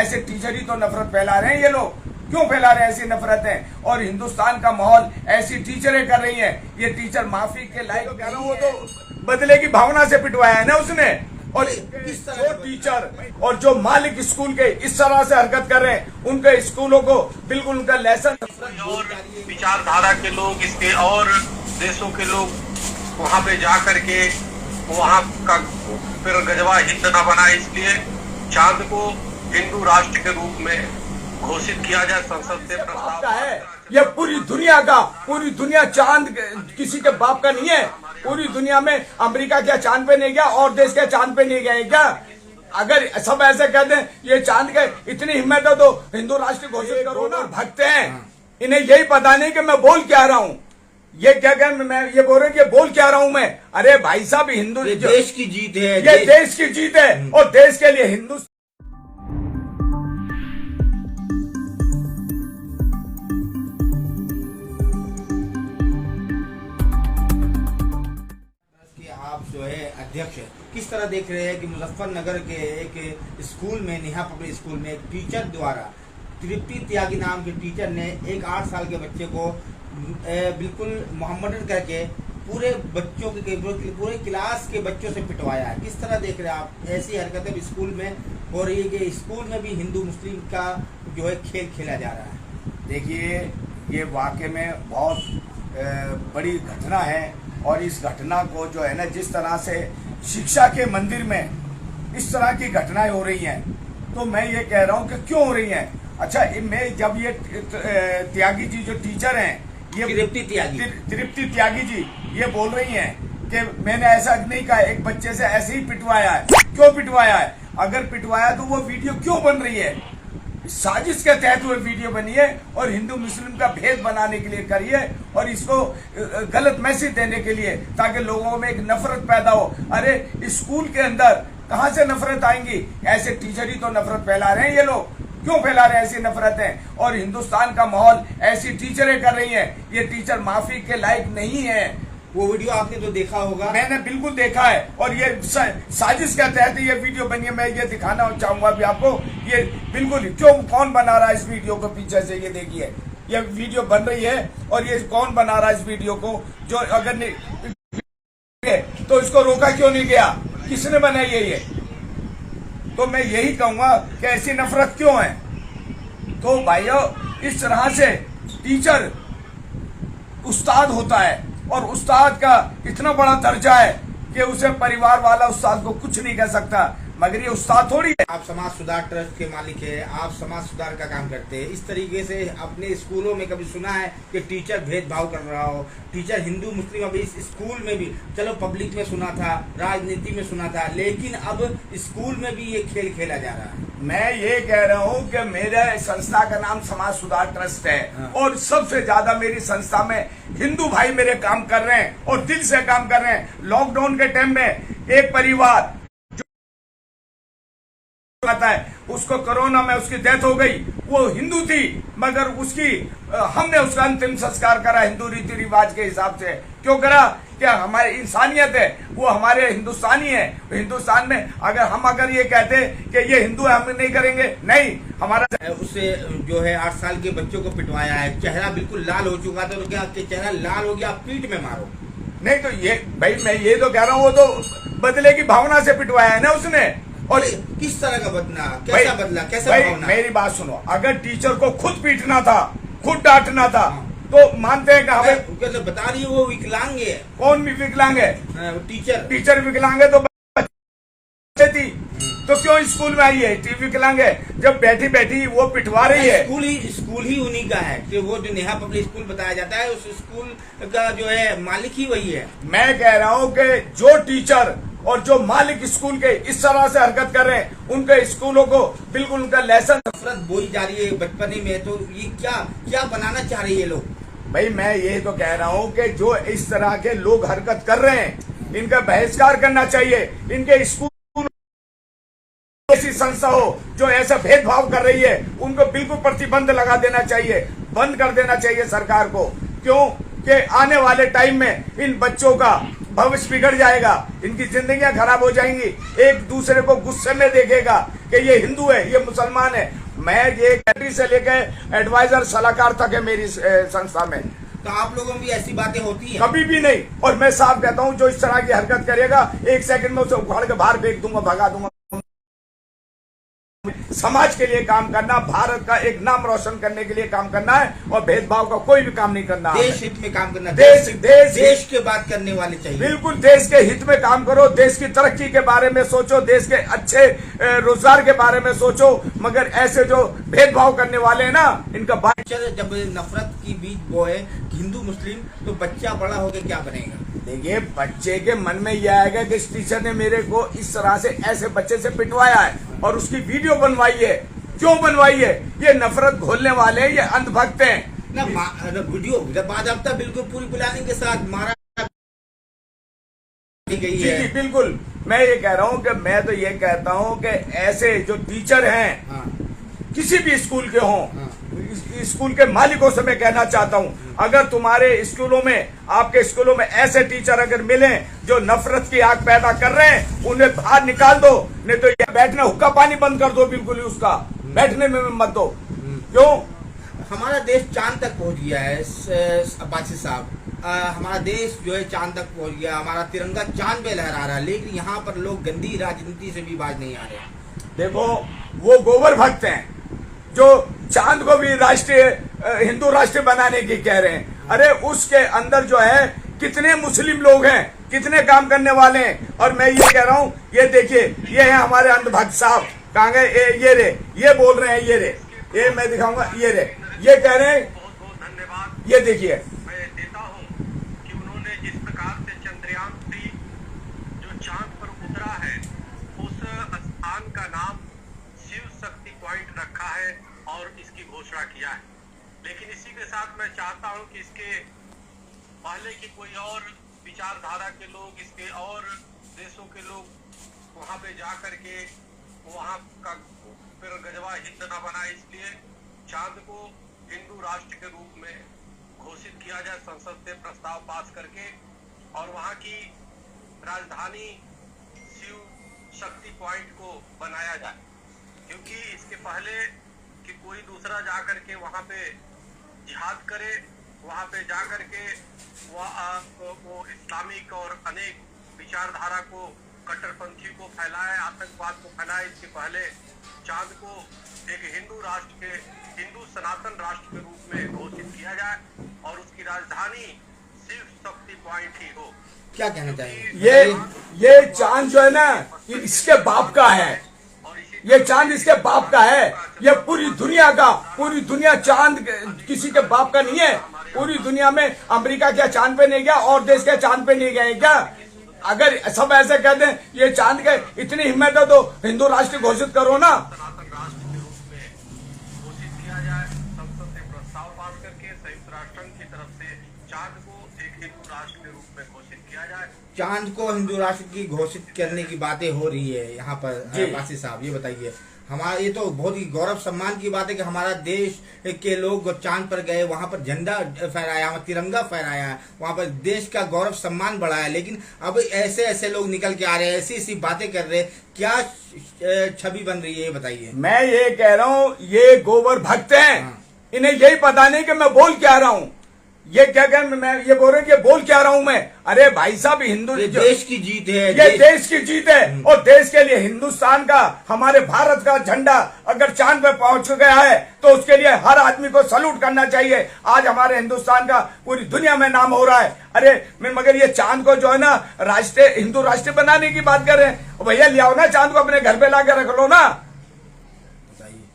ऐसे टीचर ही तो नफरत फैला रहे हैं। ये लोग क्यों फैला रहे हैं ऐसी नफरतें? और हिंदुस्तान का माहौल ऐसी टीचरें कर रही हैं। ये टीचर माफी के लायक कह रहा हूं, वो तो बदले की भावना से पिटवाया है ना उसने। और जो टीचर और जो मालिक स्कूल के इस तरह से हरकत कर रहे हैं, उनके स्कूलों को बिल्कुल उनका लेसन और विचारधारा के लोग, इसके और देशों के लोग वहां पे जा करके वहां का फिर गजवा हिंद न बना, इसलिए चांद को हिंदू राष्ट्र के रूप में घोषित किया जाए। संसद से प्रस्ताव है। ये पूरी दुनिया चांद किसी के बाप का नहीं है। पूरी दुनिया में अमेरिका क्या चांद पे नहीं गया और देश क्या चांद पे नहीं गए क्या? अगर सब ऐसे कहते हैं ये चांद के इतनी हिम्मत है तो हिंदू राष्ट्र घोषित करो ना। भगते हैं, इन्हें यही पता नहीं कि मैं बोल क्या रहा हूँ। ये क्या कह, मैं ये बोल रहे कि बोल क्या रहा हूँ मैं। अरे भाई साहब, हिंदू देश की जीत है, ये देश की जीत है और देश के लिए हिंदू आप जो है अध्यक्ष किस तरह देख रहे हैं कि मुजफ्फरनगर के एक स्कूल में, नेहा पब्लिक स्कूल में, एक टीचर द्वारा, तृप्ति त्यागी नाम के टीचर ने एक 8 साल के बच्चे को बिल्कुल मोहम्मदन करके पूरे बच्चों के पूरे क्लास के बच्चों से पिटवाया है। किस तरह देख रहे हैं आप ऐसी हरकतें स्कूल में हो रही है कि स्कूल में भी हिंदू मुस्लिम का जो है खेल खेला जा रहा है? देखिए, ये वाकई में बहुत बड़ी घटना है। और इस घटना को जो है ना, जिस तरह से शिक्षा के मंदिर में इस तरह की घटनाएं हो रही हैं, तो मैं ये कह रहा हूं कि क्यों हो रही हैं। अच्छा, मैं जब ये त्यागी जी जो टीचर हैं, ये तृप्ति त्यागी जी ये बोल रही हैं कि मैंने ऐसा नहीं कहा, एक बच्चे से ऐसे ही पिटवाया है। क्यों पिटवाया है? अगर पिटवाया तो वो वीडियो क्यों बन रही है? साजिश के तहत वो वीडियो बनी है और हिंदू मुस्लिम का भेद बनाने के लिए करी है और इसको गलत मैसेज देने के लिए, ताकि लोगों में एक नफरत पैदा हो। अरे स्कूल के अंदर कहां से नफरत आएंगी? ऐसे टीचर ही तो नफरत फैला रहे हैं। ये लोग क्यों फैला रहे हैं ऐसी नफरतें? और हिंदुस्तान का माहौल ऐसी टीचरें कर रही हैं। ये टीचर माफी के लायक नहीं है। वो वीडियो आपने तो देखा होगा। मैंने बिल्कुल देखा है और ये साजिश के तहत ये वीडियो बनी है। मैं ये दिखाना चाहूंगा भी आपको। ये बिल्कुल क्यों, कौन बना रहा है इस वीडियो को पीछे से? ये देखिए, ये वीडियो बन रही है और ये कौन बना रहा है इस वीडियो को? जो अगर नहीं तो इसको रोका क्यों नहीं गया? किसने बनाई है ये? तो मैं यही कहूंगा कि ऐसी नफरत क्यों है? तो भाइयों, इस तरह से टीचर उस्ताद होता है और उस्ताद का इतना बड़ा दर्जा है कि उसे परिवार वाला उस्ताद को कुछ नहीं कह सकता, मगर ये उस्ताद थोड़ी है। आप समाज सुधार ट्रस्ट के मालिक है, आप समाज सुधार का काम करते हैं। इस तरीके से अपने स्कूलों में कभी सुना है कि टीचर भेदभाव कर रहा हो? टीचर हिंदू मुस्लिम, अभी इस स्कूल में भी, चलो पब्लिक में सुना था, राजनीति में सुना था, लेकिन अब स्कूल में भी ये खेल खेला जा रहा है। मैं ये कह रहा हूँ कि मेरे संस्था का नाम समाज सुधार ट्रस्ट है और सबसे ज्यादा मेरी संस्था में हिंदू भाई मेरे काम कर रहे हैं और दिल से काम कर रहे हैं। लॉकडाउन के टाइम में एक परिवार आता है, उसको कोरोना में उसकी डेथ हो गई। वो हिंदू थी, मगर हमने उसका अंतिम संस्कार करा हिंदू रीति रिवाज के हिसाब से। क्यों करा? क्या हमारी इंसानियत है, वो हमारे हिंदुस्तानी है। हिंदुस्तान में अगर ये कहते कि ये हिंदू है, हम नहीं करेंगे, नहीं। हमारा उसे जो है 8 साल के बच्चों को पिटवाया है, चेहरा बिल्कुल लाल हो चुका था, तो क्या चेहरा लाल हो गया, आप पीठ में मारो? नहीं तो ये भाई, मैं ये तो कह रहा हूँ, वो तो बदले की भावना से पिटवाया है ना उसने। और किस तरह का बदला, कैसा बदला, कैसा भावना? मेरी बात सुनो, अगर टीचर को खुद पीटना था, खुद डांटना था, तो मानते हैं कि हमें बता रही है वो विकलांग है। कौन भी विकलांग है? टीचर विकलांग है तो बच्चे थी तो क्यों स्कूल में आई है? विकलांग है जब बैठी बैठी वो पिटवा रही है। स्कूल ही उन्हीं का है कि वो जो नेहा पब्लिक स्कूल बताया जाता है, उस स्कूल का जो है मालिक ही वही है। मैं कह रहा हूँ कि जो टीचर और जो मालिक स्कूल के इस तरह से हरकत कर रहे हैं, उनके स्कूलों को बिल्कुल उनका लेसन नफरत बोई जा रही है बचपने में। तो ये क्या बनाना चाह रहे हैं ये लोग? भाई मैं ये तो कह रहा हूँ कि जो इस तरह के लोग हरकत कर रहे हैं, इनका बहिष्कार करना चाहिए। इनके स्कूल ऐसी संस्था हो जो ऐसा भेदभाव कर रही है, उनको बिल्कुल प्रतिबंध लगा देना चाहिए, बंद कर देना चाहिए सरकार को। क्यों कि आने वाले टाइम में इन बच्चों का भविष्य बिगड़ जाएगा, इनकी जिंदगियां खराब हो जाएंगी। एक दूसरे को गुस्से में देखेगा कि ये हिंदू है, ये मुसलमान है। मैं ये कैटेगरी से लेकर एडवाइजर सलाहकार तक है मेरी संस्था में। तो आप लोगों में भी ऐसी बातें होती हैं? कभी भी नहीं। और मैं साफ कहता हूं, जो इस तरह की हरकत करेगा 1 सेकंड में उसे उखाड़ के बाहर फेंक दूंगा, भगा दूंगा। समाज के लिए काम करना, भारत का एक नाम रोशन करने के लिए काम करना है, और भेदभाव का कोई भी काम नहीं करना है। देश हित में काम करना, देश के बात करने वाले चाहिए। बिल्कुल देश के हित में काम करो, देश की तरक्की के बारे में सोचो, देश के अच्छे रोजगार के बारे में सोचो, मगर ऐसे जो भेदभाव करने वाले हैं ना, इनका जब नफरत की बीज बोए हिंदू मुस्लिम, तो बच्चा बड़ा होकर क्या बनेगा? देखिए, बच्चे के मन में यह आएगा कि इस टीचर ने मेरे को इस तरह से ऐसे बच्चे से पिटवाया है और उसकी वीडियो बनवाई है। क्यों बनवाई है? ये नफरत घोलने वाले हैं, ये अंधभक्त हैं ना। वीडियो बाजाबता बिल्कुल पूरी प्लानिंग के साथ मारा गई है। जी बिल्कुल। मैं ये कह रहा हूँ कि मैं तो ये कहता हूँ कि ऐसे जो टीचर हैं, हाँ। किसी भी स्कूल के हों, हाँ। स्कूल के मालिकों से मैं कहना चाहता हूं, अगर तुम्हारे स्कूलों में, आपके स्कूलों में ऐसे टीचर अगर मिले जो नफरत की आग पैदा कर रहे हैं, उन्हें बाहर निकाल दो, नहीं तो ये बैठना, हुक्का पानी बंद कर दो बिल्कुल ही, उसका बैठने में मत दो। क्यों? हमारा देश चांद तक पहुंच गया है अब्बासी साहब। हमारा देश जो है चांद तक पहुंच गया, हमारा तिरंगा चांद पे लहरा रहा है, लेकिन यहाँ पर लोग गंदी राजनीति से भी बाज नहीं आ रहे। देखो, वो गोबर भक्त हैं जो चांद को भी राष्ट्रीय हिंदू राष्ट्र बनाने की कह रहे हैं। अरे उसके अंदर जो है कितने मुस्लिम लोग हैं, कितने काम करने वाले हैं। और मैं ये कह रहा हूँ, ये देखिए, ये है हमारे अंधभक्त साहब, कहाँ गए? ये रे, ये बोल रहे हैं, ये रे, ये मैं दिखाऊंगा, ये रे, ये कह रहे हैं। बहुत बहुत धन्यवाद। ये देखिए, मैं देता हूँ कि उन्होंने जिस प्रकार से चंद्रयान 3 जो चांद पर उतरा है, उस स्थान का नाम शिव शक्ति पॉइंट रखा है और इसकी घोषणा किया है। लेकिन इसी के साथ मैं चाहता हूं कि इसके पहले की कोई और विचारधारा के लोग, इसके और देशों के लोग वहां पे जा करके वहां का फिर गजवा हिंद न बनाए, इसलिए चांद को हिंदू राष्ट्र के रूप में घोषित किया जाए, संसद से प्रस्ताव पास करके, और वहां की राजधानी शिव शक्ति पॉइंट को बनाया जाए। क्योंकि इसके पहले कि कोई दूसरा जा करके वहां पे जिहाद करे, वहां पे जा करके वो इस्लामिक और अनेक विचारधारा को, कट्टरपंथी को फैलाए, आतंकवाद को फैलाए, इसके पहले चांद को एक हिंदू राष्ट्र के, हिंदू सनातन राष्ट्र के रूप में घोषित किया जाए और उसकी राजधानी शिव शक्ति पॉइंट ही हो। क्या कहना चाहिए? ये चांद जो है ना, ये इसके बाप का है। ये चांद इसके बाप का है। ये पूरी दुनिया का, पूरी दुनिया चांद किसी के बाप का नहीं है। पूरी दुनिया में अमेरिका क्या चांद पे नहीं गया, और देश क्या चांद पे नहीं गए क्या? अगर सब ऐसे कहते हैं ये चांद के, इतनी हिम्मत है तो हिंदू राष्ट्र घोषित करो ना। सनातन राष्ट्र के रूप में घोषित किया जाए, संसद से प्रस्ताव पास करके संयुक्त राष्ट्र संघ की तरफ से चांद को एक हिंदू राष्ट्र के रूप में घोषित किया जाए। चांद को हिंदू राष्ट्र की घोषित करने की बातें हो रही है यहाँ पर। अब्बासी साहब, ये बताइए, हमारा ये तो बहुत ही गौरव सम्मान की बात है कि हमारा देश के लोग चांद पर गए, वहां पर झंडा फहराया, वहां तिरंगा फहराया, वहां पर देश का गौरव सम्मान बढ़ाया। लेकिन अब ऐसे ऐसे लोग निकल के आ रहे हैं, ऐसी ऐसी बातें कर रहे हैं, क्या छवि बन रही है, ये बताइए। मैं ये कह रहा हूँ, ये गोबर भक्त हैं, इन्हें यही पता नहीं कि मैं बोल क्या रहा हूँ। ये क्या कह, मैं ये बोल रहे कि बोल क्या रहा हूं मैं। अरे भाई साहब, हिंदू देश की जीत है, ये देश की जीत है, और देश के लिए हिंदुस्तान का, हमारे भारत का झंडा अगर चांद पे पहुंच गया है तो उसके लिए हर आदमी को सल्यूट करना चाहिए। आज हमारे हिंदुस्तान का पूरी दुनिया में नाम हो रहा है। अरे मगर ये चांद को जो है ना राष्ट्र, हिंदू राष्ट्र बनाने की बात कर रहे हैं। भैया ले आओ ना चांद को, अपने घर पे ला के रख लो ना।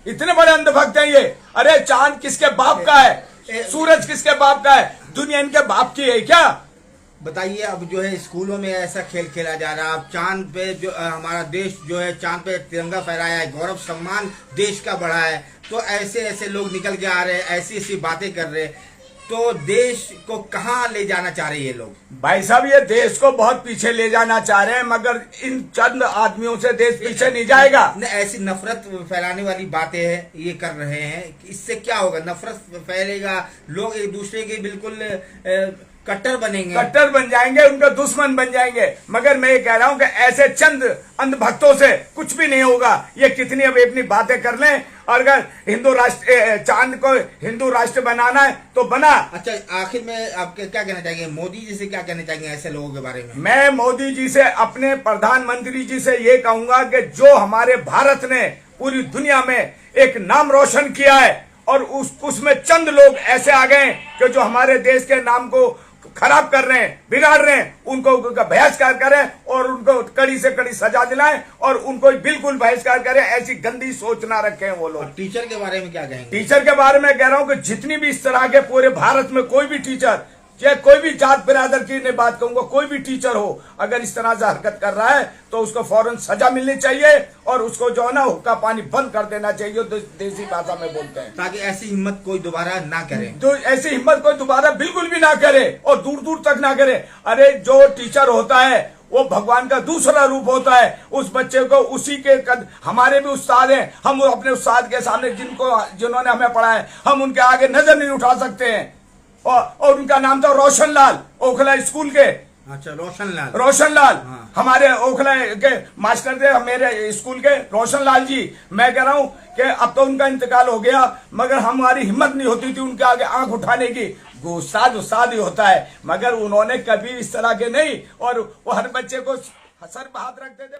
इतने बड़े अंधभक्त हैं ये। अरे चांद किसके बाप का है? सूरज किसके बाप का है? दुनिया इनके बाप की है क्या? बताइए। अब जो है स्कूलों में ऐसा खेल खेला जा रहा है, अब चांद पे जो हमारा देश जो है चांद पे तिरंगा फहराया है, गौरव सम्मान देश का बढ़ा है, तो ऐसे ऐसे लोग निकल के आ रहे हैं, ऐसी ऐसी बातें कर रहे हैं, तो देश को कहाँ ले जाना चाह रहे हैं ये लोग? भाई साहब, ये देश को बहुत पीछे ले जाना चाह रहे हैं, मगर इन चंद आदमियों से देश पीछे नहीं जाएगा। ऐसी नफरत फैलाने वाली बातें हैं, ये कर रहे हैं, इससे क्या होगा? नफरत फैलेगा, लोग एक दूसरे के बिल्कुल कट्टर बनेंगे, कट्टर बन जाएंगे, उनका दुश्मन बन जाएंगे। मगर मैं ये कह रहा हूं कि ऐसे चंद अंधभक्तों से कुछ भी नहीं होगा। ये कितनी अभी अपनी बातें कर लें, और अगर हिंदू राष्ट्र, चांद को हिंदू राष्ट्र बनाना है तो बना। अच्छा, आखिर में आप क्या कहना चाहेंगे, मोदी जी से क्या कहना चाहेंगे ऐसे लोगों के बारे में? मैं मोदी जी से, अपने प्रधानमंत्री जी से ये कहूंगा कि जो हमारे भारत ने पूरी दुनिया में एक नाम रोशन किया है, और उसमें चंद लोग ऐसे आ गए कि जो हमारे देश के नाम को खराब कर रहे हैं, बिगाड़ रहे हैं, उनको उनका बहिष्कार करें और उनको कड़ी से कड़ी सजा दिलाएं, और उनको बिल्कुल बहिष्कार करें। ऐसी गंदी सोच ना रखें वो लोग। टीचर के बारे में क्या कहेंगे? टीचर के बारे में कह रहा हूं कि जितनी भी इस तरह के पूरे भारत में कोई भी टीचर, चाहे कोई भी जात बिरादर की नहीं बात कहूंगा, कोई भी टीचर हो, अगर इस तरह से हरकत कर रहा है तो उसको फौरन सजा मिलनी चाहिए, और उसको जो है ना हुक्का पानी बंद कर देना चाहिए, देसी भाषा में बोलते हैं, ताकि ऐसी हिम्मत कोई दोबारा ना करे। तो ऐसी हिम्मत कोई दोबारा बिल्कुल भी ना करे, और दूर दूर तक ना करे। अरे जो टीचर होता है वो भगवान का दूसरा रूप होता है। उस बच्चे को उसी के हमारे भी उस्ताद हैं, हम अपने उस्ताद के सामने जिन्होंने हमें पढ़ाया, हम उनके आगे नजर नहीं उठा सकते हैं। और उनका नाम था रोशन लाल, ओखला स्कूल के। अच्छा, रोशन लाल। रोशन लाल, हाँ। हमारे ओखला के मास्टर थे मेरे स्कूल के, रोशन लाल जी। मैं कह रहा हूं कि अब तो उनका इंतकाल हो गया, मगर हमारी हिम्मत नहीं होती थी उनके आगे आंख उठाने की। उस्ताद ही होता है, मगर उन्होंने कभी इस तरह के नहीं, और वो हर बच्चे को सर पे हाथ रखते थे।